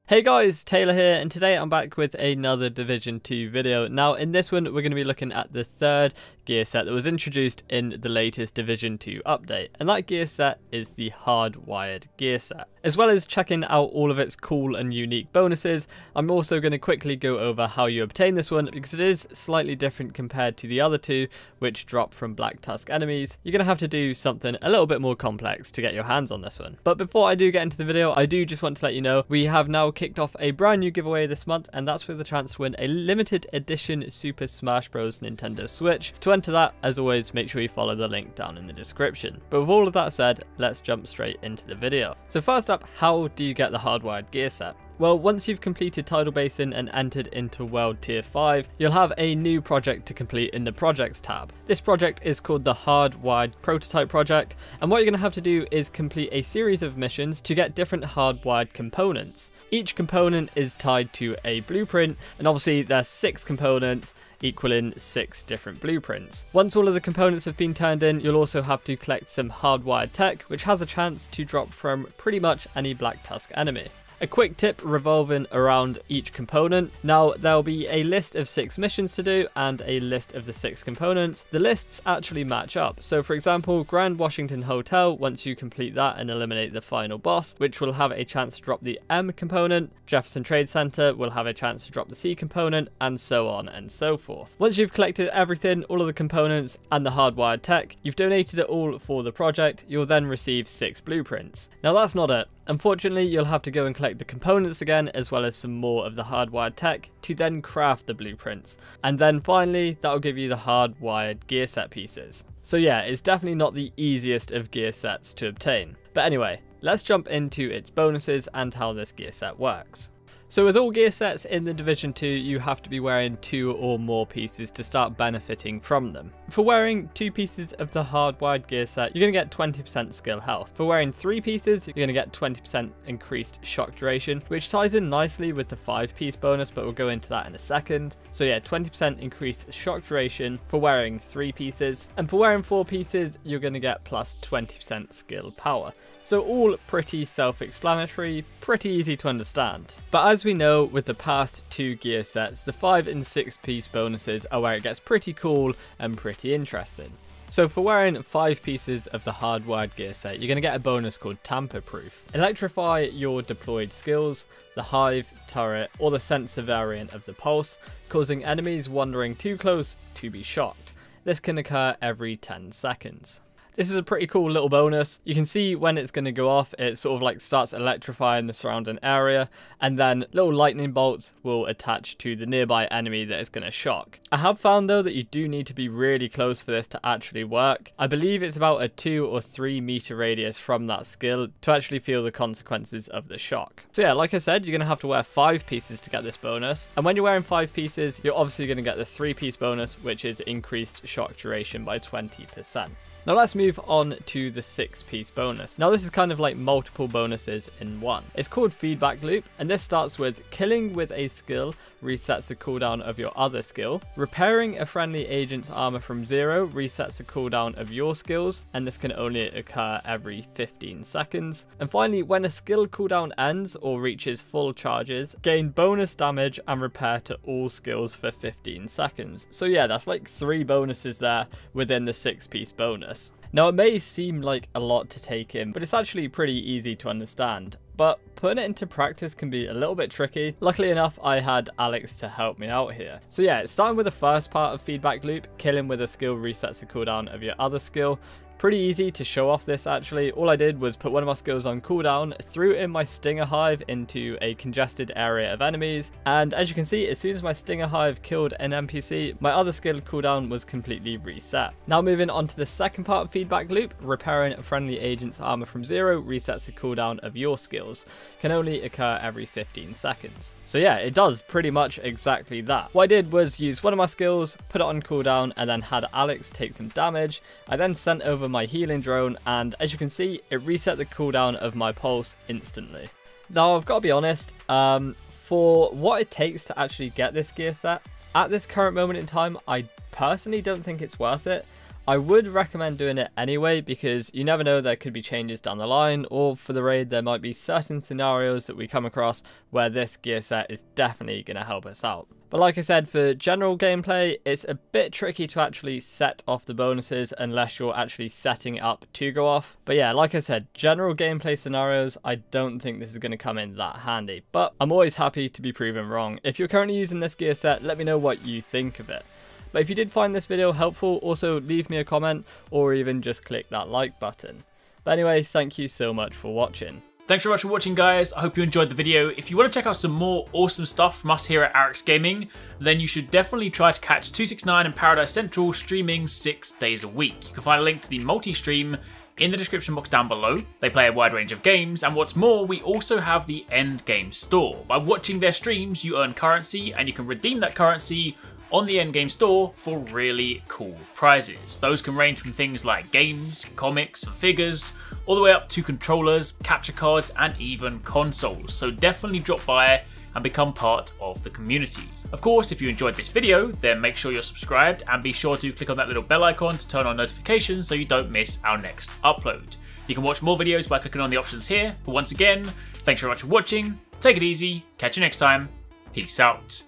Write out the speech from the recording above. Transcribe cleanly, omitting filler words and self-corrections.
Hey guys, Taylor here, and today I'm back with another Division 2 video. Now in this one we're going to be looking at the third gear set that was introduced in the latest Division 2 update, and that gear set is the Hardwired gear set. As well as checking out all of its cool and unique bonuses, I'm also going to quickly go over how you obtain this one, because it is slightly different compared to the other two which drop from Black Tusk enemies. You're going to have to do something a little bit more complex to get your hands on this one. But before I do get into the video, I do just want to let you know we have now kicked off a brand new giveaway this month, and that's with the chance to win a limited edition Super Smash Bros. Nintendo Switch. To enter that, as always, make sure you follow the link down in the description. But with all of that said, let's jump straight into the video. So first up, how do you get the Hardwired gear set? Well, once you've completed Tidal Basin and entered into World Tier 5, you'll have a new project to complete in the Projects tab. This project is called the Hardwired Prototype Project, and what you're going to have to do is complete a series of missions to get different hardwired components. Each component is tied to a blueprint, and obviously there's 6 components equaling 6 different blueprints. Once all of the components have been turned in, you'll also have to collect some hardwired tech, which has a chance to drop from pretty much any Black Tusk enemy. A quick tip revolving around each component. Now, there'll be a list of 6 missions to do and a list of the 6 components. The lists actually match up. So for example, Grand Washington Hotel, once you complete that and eliminate the final boss, which will have a chance to drop the M component, Jefferson Trade Center will have a chance to drop the C component, and so on and so forth. Once you've collected everything, all of the components and the hardwired tech, you've donated it all for the project, you'll then receive 6 blueprints. Now that's not it. Unfortunately, you'll have to go and collect the components again, as well as some more of the hardwired tech to then craft the blueprints. And then finally, that'll give you the hardwired gear set pieces. So yeah, it's definitely not the easiest of gear sets to obtain. But anyway, let's jump into its bonuses and how this gear set works. So with all gear sets in the Division 2, you have to be wearing 2 or more pieces to start benefiting from them. For wearing 2 pieces of the hardwired gear set, you're going to get 20% skill health. For wearing 3 pieces, you're going to get 20% increased shock duration, which ties in nicely with the 5-piece bonus, but we'll go into that in a second. So yeah, 20% increased shock duration for wearing 3 pieces. And for wearing 4 pieces, you're going to get plus 20% skill power. So all pretty self-explanatory, pretty easy to understand. But as we know with the past 2 gear sets, the 5 and 6 piece bonuses are where it gets pretty cool and pretty interesting. So for wearing 5 pieces of the hardwired gear set, you're going to get a bonus called Tamper Proof. Electrify your deployed skills, the Hive, Turret, or the Sensor variant of the Pulse, causing enemies wandering too close to be shocked. This can occur every 10 seconds. This is a pretty cool little bonus. You can see when it's going to go off, it sort of like starts electrifying the surrounding area, and then little lightning bolts will attach to the nearby enemy that is going to shock. I have found though that you do need to be really close for this to actually work. I believe it's about a 2 or 3 meter radius from that skill to actually feel the consequences of the shock. So yeah, like I said, you're going to have to wear 5 pieces to get this bonus, and when you're wearing 5 pieces, you're obviously going to get the 3-piece bonus, which is increased shock duration by 20%. Now let's move on to the 6-piece bonus. Now this is kind of like multiple bonuses in one. It's called Feedback Loop, and this starts with killing with a skill resets the cooldown of your other skill. Repairing a friendly agent's armor from 0 resets the cooldown of your skills, and this can only occur every 15 seconds. And finally, when a skill cooldown ends or reaches full charges, gain bonus damage and repair to all skills for 15 seconds. So yeah, that's like 3 bonuses there within the 6-piece bonus. Now it may seem like a lot to take in, but it's actually pretty easy to understand. But putting it into practice can be a little bit tricky. Luckily enough, I had Alex to help me out here. So yeah, starting with the first part of Feedback Loop, killing with a skill resets the cooldown of your other skill. Pretty easy to show off this actually. All I did was put one of my skills on cooldown, threw in my Stinger Hive into a congested area of enemies, and as you can see, as soon as my Stinger Hive killed an NPC, my other skill cooldown was completely reset. Now moving on to the second part of Feedback Loop, repairing a friendly agent's armor from 0 resets the cooldown of your skills. Can only occur every 15 seconds. So yeah, it does pretty much exactly that. What I did was use one of my skills, put it on cooldown, and then had Alex take some damage. I then sent over my healing drone, and as you can see, it reset the cooldown of my pulse instantly. Now I've got to be honest, for what it takes to actually get this gear set, at this current moment in time, I personally don't think it's worth it. I would recommend doing it anyway, because you never know, there could be changes down the line, or for the raid there might be certain scenarios that we come across where this gear set is definitely going to help us out. But like I said, for general gameplay, it's a bit tricky to actually set off the bonuses unless you're actually setting it up to go off. But yeah, like I said, general gameplay scenarios, I don't think this is going to come in that handy. But I'm always happy to be proven wrong. If you're currently using this gear set, let me know what you think of it. But if you did find this video helpful, also leave me a comment or even just click that like button. But anyway, thank you so much for watching. Thanks very much for watching, guys. I hope you enjoyed the video. If you want to check out some more awesome stuff from us here at Arekkz Gaming, then you should definitely try to catch 269 and Paradise Central streaming 6 days a week. You can find a link to the multi-stream in the description box down below. They play a wide range of games, and what's more, we also have the Endgame store. By watching their streams, you earn currency, and you can redeem that currency on the Endgame store for really cool prizes. Those can range from things like games, comics, and figures, all the way up to controllers, capture cards, and even consoles. So definitely drop by and become part of the community. Of course, if you enjoyed this video, then make sure you're subscribed and be sure to click on that little bell icon to turn on notifications so you don't miss our next upload. You can watch more videos by clicking on the options here, but once again, thanks very much for watching, take it easy, catch you next time, peace out.